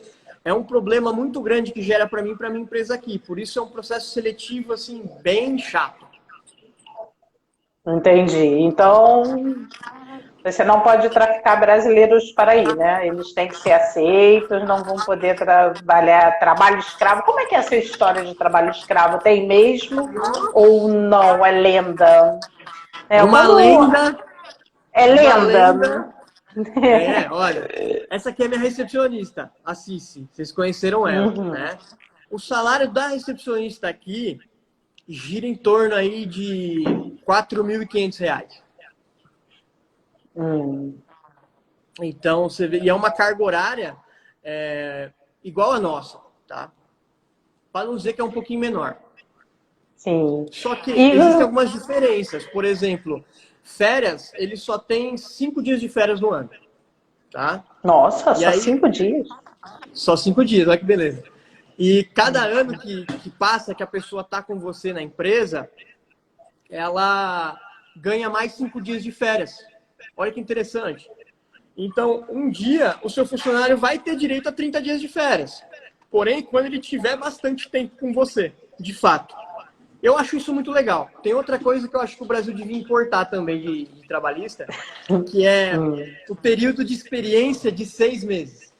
é um problema muito grande que gera para mim e para minha empresa aqui. Por isso é um processo seletivo, assim, bem chato. Entendi. Então, você não pode traficar brasileiros para aí, né? Eles têm que ser aceitos, não vão poder trabalhar trabalho escravo. Como é que é essa história de trabalho escravo? Tem mesmo ou não? É lenda? Uma lenda. É lenda. Olha, essa aqui é minha recepcionista, a Cici. Vocês conheceram ela, né? O salário da recepcionista aqui gira em torno aí de R$4.500. Então, você vê, e é uma carga horária igual a nossa, tá? Para não dizer que é um pouquinho menor. Sim. Só que existem algumas diferenças. Por exemplo, férias, ele só tem 5 dias de férias no ano, tá? Nossa, só 5 dias? Só 5 dias, olha que beleza. E cada ano que passa, que a pessoa está com você na empresa, ela ganha mais 5 dias de férias. Olha que interessante. Então, um dia, o seu funcionário vai ter direito a 30 dias de férias. Porém, quando ele tiver bastante tempo com você, de fato. Eu acho isso muito legal. Tem outra coisa que eu acho que o Brasil devia importar também de trabalhista, que é o período de experiência de 6 meses.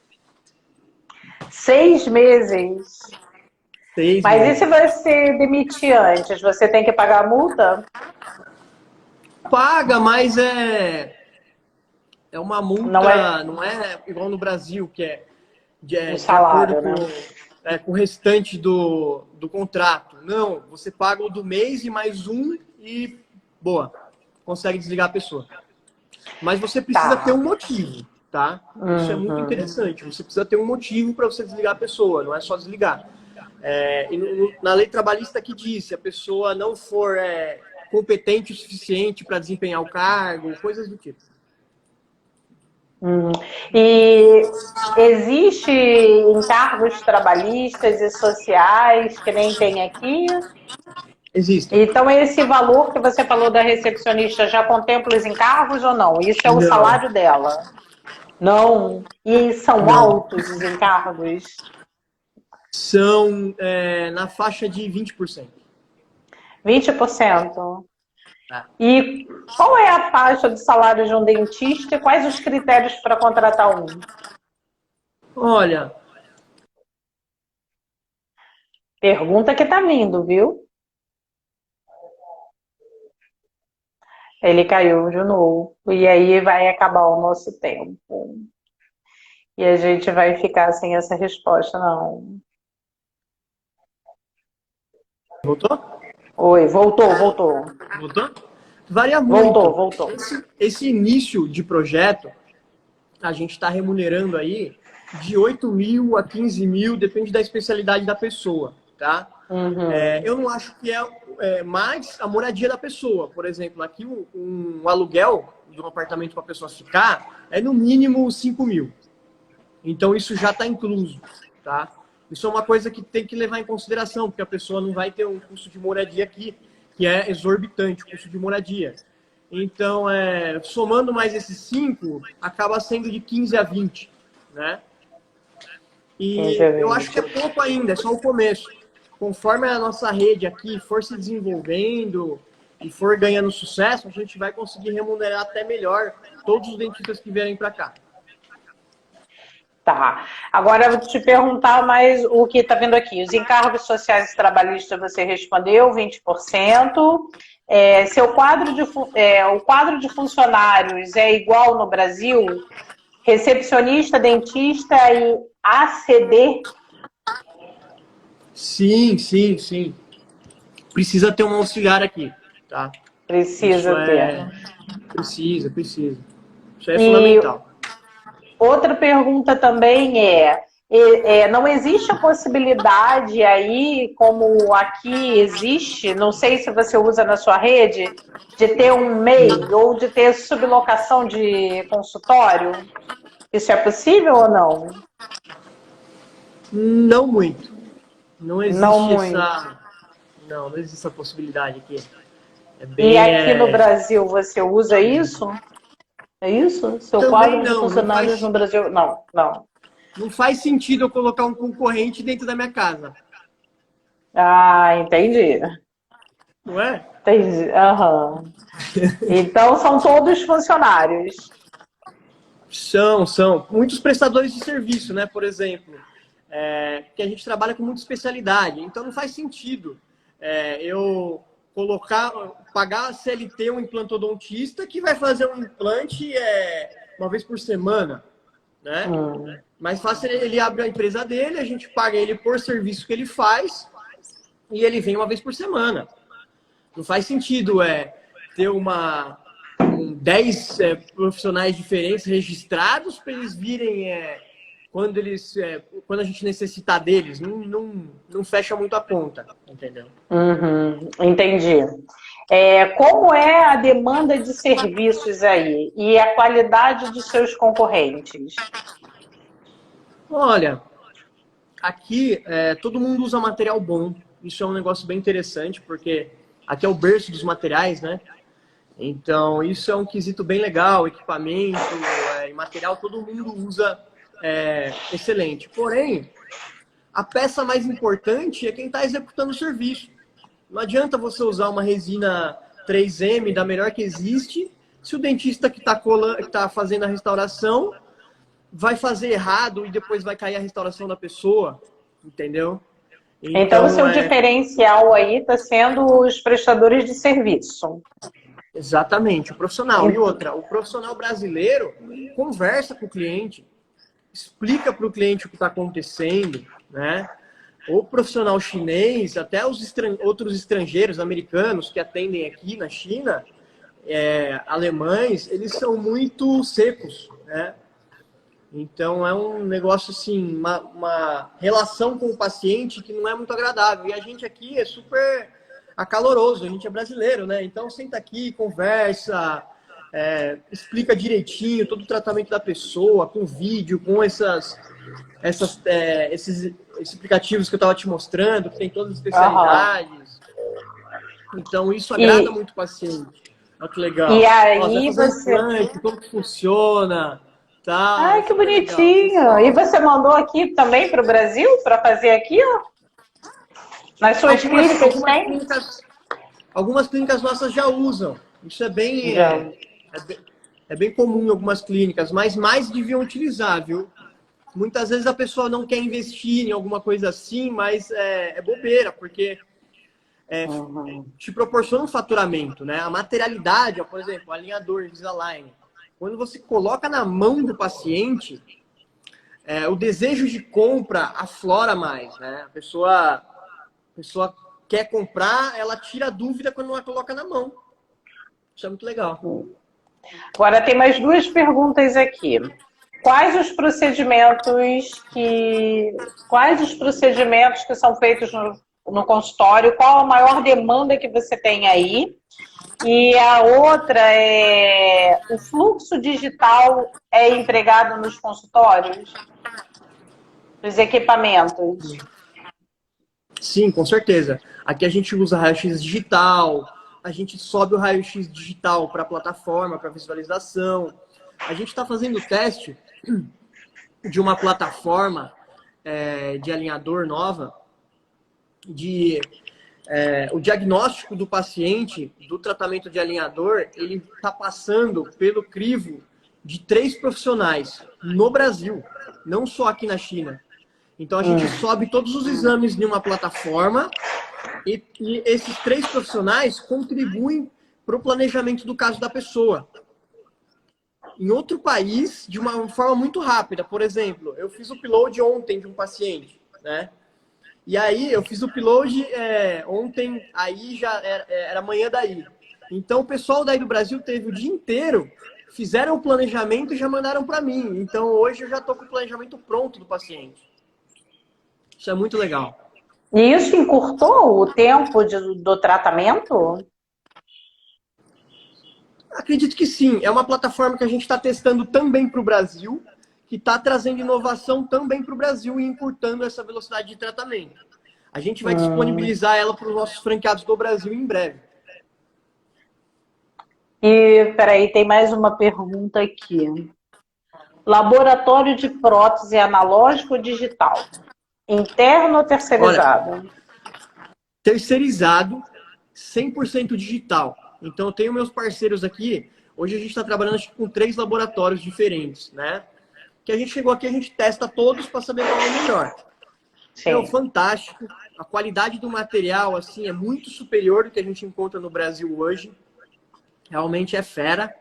6 meses? Mas e se você demitir antes? Você tem que pagar a multa? Paga, mas é uma multa, não é igual no Brasil, que é de salário, acordo com o restante do contrato. Não, você paga o do mês e mais um e boa, consegue desligar a pessoa. Mas você precisa ter um motivo, tá? Isso é muito interessante. Você precisa ter um motivo para você desligar a pessoa, não é só desligar. Na lei trabalhista que diz, se a pessoa não for competente o suficiente para desempenhar o cargo, coisas do tipo. E existe encargos trabalhistas e sociais que nem tem aqui? Existe. Então, esse valor que você falou da recepcionista já contempla os encargos ou não? Isso é o salário dela? Não. E são altos os encargos? São na faixa de 20%. 20%? E qual é a faixa de salário de um dentista e quais os critérios para contratar um? Olha... Pergunta que tá vindo, viu? Ele caiu de novo. E aí vai acabar o nosso tempo. E a gente vai ficar sem essa resposta, não. Voltou? Oi, voltou. Voltou? Varia muito. Voltou. Esse início de projeto, a gente está remunerando aí de 8 mil a 15 mil, depende da especialidade da pessoa, tá? Eu não acho que é mais a moradia da pessoa. Por exemplo, aqui um aluguel de um apartamento para a pessoa ficar é no mínimo 5 mil. Então isso já está incluso, tá? Isso é uma coisa que tem que levar em consideração, porque a pessoa não vai ter um custo de moradia aqui, que é exorbitante, o custo de moradia. Então, somando mais esses 5, acaba sendo de 15 a 20, né? E eu acho que é pouco ainda, é só o começo. Conforme a nossa rede aqui for se desenvolvendo e for ganhando sucesso, a gente vai conseguir remunerar até melhor todos os dentistas que vierem para cá. Tá. Agora eu vou te perguntar mais o que está vindo aqui. Os encargos sociais e trabalhistas você respondeu, 20%. O quadro de funcionários é igual no Brasil? Recepcionista, dentista e ACD? Sim, sim, sim. Precisa ter um auxiliar aqui, tá? Precisa ter. Precisa. Isso é E fundamental. outra pergunta também não existe a possibilidade aí, como aqui existe, não sei se você usa na sua rede, de ter um MEI ou de ter sublocação de consultório? Isso é possível ou não? Não muito. Não Não existe muito. não existe essa possibilidade aqui. E aqui no Brasil você usa isso? É isso? Seu Também quadro de funcionários no Brasil? Não. Não faz sentido eu colocar um concorrente dentro da minha casa. Ah, entendi. Não é? Entendi. Aham. Então são todos funcionários. São. Muitos prestadores de serviço, né? Por exemplo, que a gente trabalha com muita especialidade. Então não faz sentido eu pagar a CLT um implantodontista que vai fazer um implante uma vez por semana, né? Mais fácil ele abre a empresa dele, a gente paga ele por serviço que ele faz e ele vem uma vez por semana. Não faz sentido ter 10 profissionais diferentes registrados para eles virem quando a gente necessitar deles. Não fecha muito a conta, entendeu? Entendi. Como é a demanda de serviços aí e a qualidade dos seus concorrentes? Olha, aqui todo mundo usa material bom. Isso é um negócio bem interessante, porque aqui é o berço dos materiais, né? Então, isso é um quesito bem legal. Equipamento e material, todo mundo usa excelente. Porém, a peça mais importante é quem está executando o serviço. Não adianta você usar uma resina 3M da melhor que existe, se o dentista que está fazendo a restauração vai fazer errado e depois vai cair a restauração da pessoa, entendeu? Então o seu diferencial aí está sendo os prestadores de serviço. Exatamente, o profissional. E outra, o profissional brasileiro conversa com o cliente, explica para o cliente o que está acontecendo, né? O profissional chinês, até os outros estrangeiros, americanos que atendem aqui na China, alemães, eles são muito secos, né? Então é um negócio assim, uma relação com o paciente que não é muito agradável. E a gente aqui é super acaloroso, a gente é brasileiro, né? Então senta aqui, conversa, explica direitinho todo o tratamento da pessoa, com vídeo, com esses aplicativos que eu estava te mostrando, que tem todas as especialidades. Então isso agrada muito o paciente. Olha que legal. E aí você... como que funciona... Tá, ai, que bonitinho! Legal. E você mandou aqui também para o Brasil para fazer aqui, ó? Nas suas clínicas tem? Algumas clínicas nossas já usam. Isso é bem comum em algumas clínicas, mas mais deviam utilizar, viu? Muitas vezes a pessoa não quer investir em alguma coisa assim, mas é bobeira, porque te proporciona um faturamento, né? A materialidade, ó, por exemplo, alinhador, Invisalign. Quando você coloca na mão do paciente, o desejo de compra aflora mais, né? A pessoa quer comprar, ela tira a dúvida quando ela coloca na mão. Isso é muito legal. Agora tem mais duas perguntas aqui. quais os procedimentos que são feitos no consultório? Qual a maior demanda que você tem aí? E a outra é, o fluxo digital é empregado nos consultórios? Os equipamentos? Sim, com certeza. Aqui a gente usa raio-x digital, a gente sobe o raio-x digital para a plataforma, para visualização. A gente está fazendo o teste de uma plataforma de alinhador nova, o diagnóstico do paciente do tratamento de alinhador, ele está passando pelo crivo de 3 profissionais no Brasil, não só aqui na China. Então a gente sobe todos os exames em uma plataforma e esses 3 profissionais contribuem para o planejamento do caso da pessoa. Em outro país, de uma forma muito rápida. Por exemplo, eu fiz o upload ontem de um paciente, né? E aí eu fiz o upload ontem, aí já era amanhã daí. Então o pessoal daí do Brasil teve o dia inteiro, fizeram o planejamento e já mandaram para mim. Então hoje eu já estou com o planejamento pronto do paciente. Isso é muito legal. E isso encurtou o tempo do tratamento? Acredito que sim. É uma plataforma que a gente está testando também para o Brasil, que está trazendo inovação também para o Brasil e encurtando essa velocidade de tratamento. A gente vai disponibilizar ela para os nossos franqueados do Brasil em breve. E, peraí, tem mais uma pergunta aqui. Laboratório de prótese analógico ou digital? Interno ou terceirizado? Olha, terceirizado, 100% digital. Então, eu tenho meus parceiros aqui. Hoje a gente está trabalhando com 3 laboratórios diferentes, né? Que a gente chegou aqui, a gente testa todos para saber qual é o melhor. Sim. É fantástico. A qualidade do material assim é muito superior do que a gente encontra no Brasil hoje. Realmente é fera.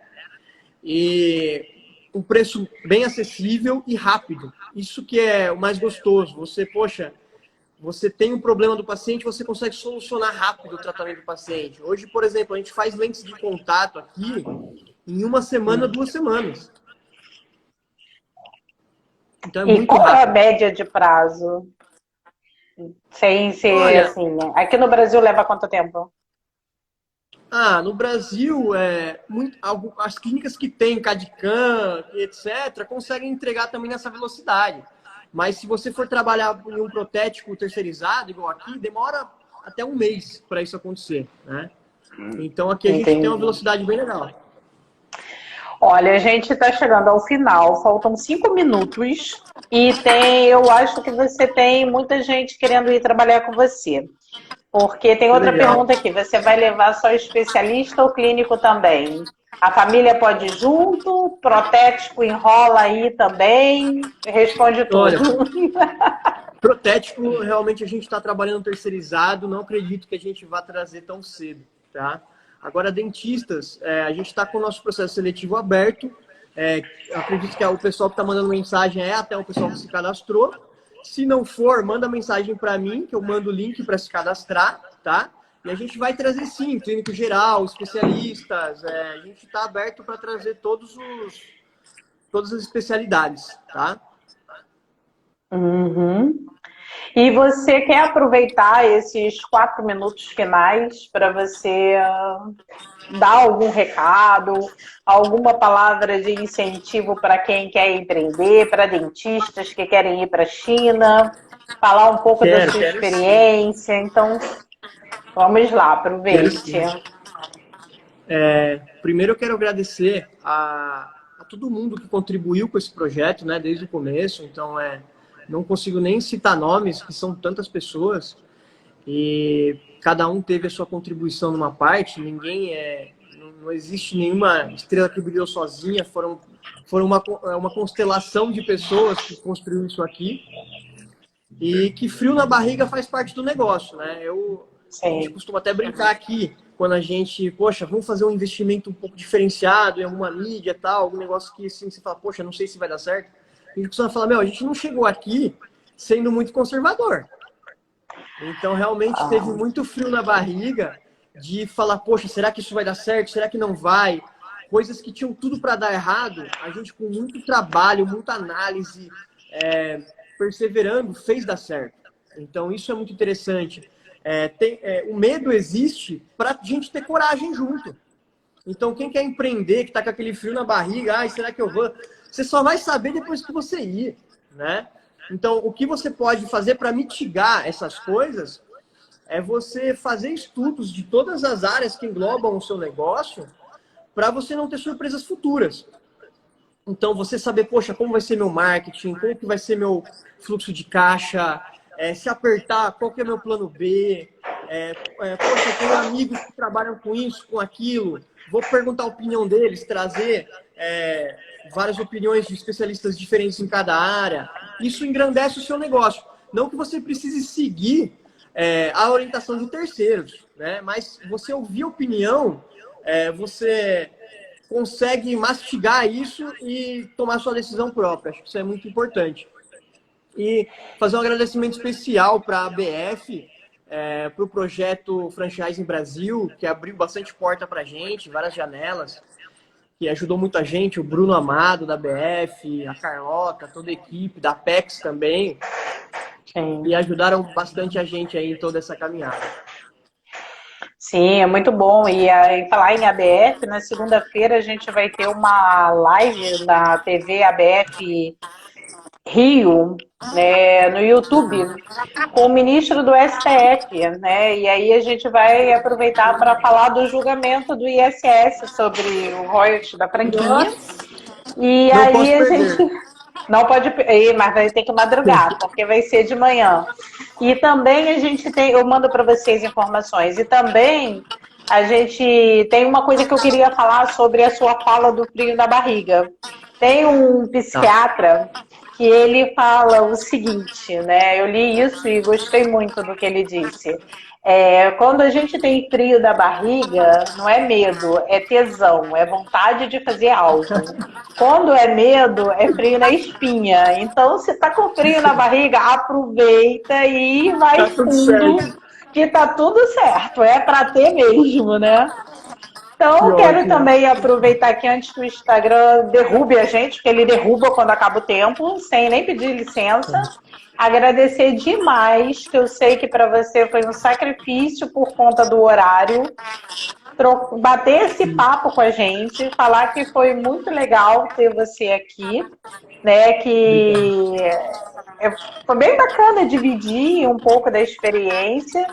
E um preço bem acessível e rápido. Isso que é o mais gostoso. Você tem um problema do paciente, você consegue solucionar rápido o tratamento do paciente. Hoje, por exemplo, a gente faz lentes de contato aqui em 1 semana, 2 semanas. Então é muito qual rápido. é a média de prazo? Sem ser Olha, assim, né? Aqui no Brasil leva quanto tempo? no Brasil, as clínicas que têm CAD/CAM, etc., conseguem entregar também nessa velocidade. Mas se você for trabalhar em um protético terceirizado, igual aqui, demora até 1 mês para isso acontecer, né? Então aqui a gente tem uma velocidade bem legal. Olha, a gente está chegando ao final, faltam 5 minutos e eu acho que você tem muita gente querendo ir trabalhar com você. Porque tem outra pergunta aqui, você vai levar só especialista ou clínico também? A família pode ir junto? Protético enrola aí também? Responde tudo. Olha, protético, realmente a gente está trabalhando terceirizado, não acredito que a gente vá trazer tão cedo, tá? Agora, dentistas, a gente está com o nosso processo seletivo aberto. Acredito que o pessoal que está mandando mensagem é até o pessoal que se cadastrou. Se não for, manda mensagem para mim, que eu mando o link para se cadastrar, tá? E a gente vai trazer, sim, clínico geral, especialistas. A gente está aberto para trazer todas as especialidades, tá? Uhum. E você quer aproveitar esses 4 minutos finais para você dar algum recado, alguma palavra de incentivo para quem quer empreender, para dentistas que querem ir para a China, falar um pouco da sua experiência? Então, vamos lá, aproveite. Primeiro eu quero agradecer a todo mundo que contribuiu com esse projeto, né, desde o começo. Então, não consigo nem citar nomes, que são tantas pessoas, e cada um teve a sua contribuição numa parte. Não existe nenhuma estrela que brilhou sozinha, foram uma constelação de pessoas que construíram isso aqui, e que frio na barriga faz parte do negócio, né? A gente costuma até brincar aqui, quando a gente, vamos fazer um investimento um pouco diferenciado em alguma mídia, tal, algum negócio que assim, você fala, não sei se vai dar certo. A gente costuma falar, a gente não chegou aqui sendo muito conservador. Então, realmente, teve muito frio na barriga de falar, será que isso vai dar certo? Será que não vai? coisas que tinham tudo para dar errado, a gente com muito trabalho, muita análise, perseverando, fez dar certo. Então isso é muito interessante. O medo existe para a gente ter coragem junto. Então quem quer empreender, que está com aquele frio na barriga, ai, será que eu vou? Você só vai saber depois que você ir, né? Então o que você pode fazer para mitigar essas coisas é você fazer estudos de todas as áreas que englobam o seu negócio para você não ter surpresas futuras. Então, você saber, poxa, como vai ser meu marketing, como que vai ser meu fluxo de caixa, se apertar, qual que é meu plano B, poxa, eu tenho amigos que trabalham com isso, com aquilo, vou perguntar a opinião deles, trazer várias opiniões de especialistas diferentes em cada área. Isso engrandece o seu negócio. Não que você precise seguir a orientação de terceiros, né? Mas você ouvir a opinião, você consegue mastigar isso e tomar sua decisão própria. Acho que isso é muito importante. E fazer um agradecimento especial para a ABF, para o projeto Franchising Brasil, que abriu bastante porta para a gente, várias janelas, que ajudou muita gente, o Bruno Amado da ABF, a Carlota, toda a equipe, da Apex também, e ajudaram bastante a gente aí em toda essa caminhada. Sim, é muito bom. E em falar em ABF, na segunda-feira a gente vai ter uma live na TV ABF Rio, né, no YouTube, com o ministro do STF, né? E aí a gente vai aproveitar para falar do julgamento do ISS sobre o royalties da franquia. E Não aí posso a perder. gente não pode, mas vai ter que madrugar, porque vai ser de manhã. E também a gente tem, eu mando para vocês informações. E também a gente tem uma coisa que eu queria falar sobre a sua fala do frio na barriga. Tem um psiquiatra que ele fala o seguinte, né? Eu li isso e gostei muito do que ele disse. Quando a gente tem frio da barriga, não é medo, é tesão, é vontade de fazer algo. Quando é medo, é frio na espinha. Então, se tá com frio na barriga, aproveita e vai fundo, que tá tudo certo. É para ter mesmo, né? Então, quero também aproveitar que antes que o Instagram derrube a gente, porque ele derruba quando acaba o tempo, sem nem pedir licença. Agradecer demais, que eu sei que para você foi um sacrifício por conta do horário. Bater esse papo com a gente, falar que foi muito legal ter você aqui, né? Que foi bem bacana dividir um pouco da experiência.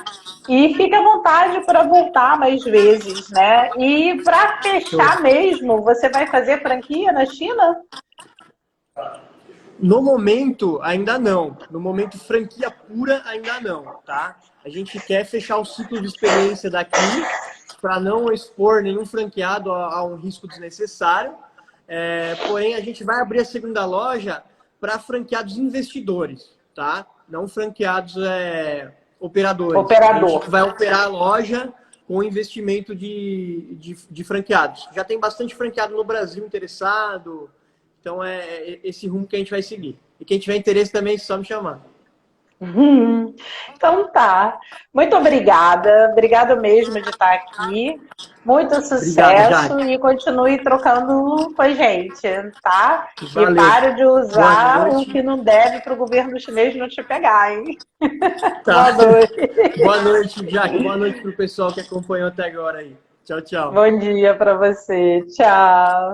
E fica à vontade para voltar mais vezes, né? E para fechar mesmo, você vai fazer franquia na China? No momento, ainda não. No momento, franquia pura, ainda não, tá? A gente quer fechar o ciclo de experiência daqui para não expor nenhum franqueado a um risco desnecessário. Porém, a gente vai abrir a segunda loja para franqueados investidores, tá? Não franqueados operadores. A gente vai operar a loja com investimento de franqueados. Já tem bastante franqueado no Brasil interessado. Então, é esse rumo que a gente vai seguir. E quem tiver interesse também, é só me chamar. Então tá. Muito obrigada. Obrigada mesmo de estar aqui. Muito sucesso. Obrigado, e continue trocando com a gente, tá? Valeu. E pare de usar o que não deve para o governo chinês não te pegar, hein? Tá. Boa noite. Boa noite, Jaque. Boa noite para o pessoal que acompanhou até agora aí. Tchau, tchau. Bom dia para você. Tchau.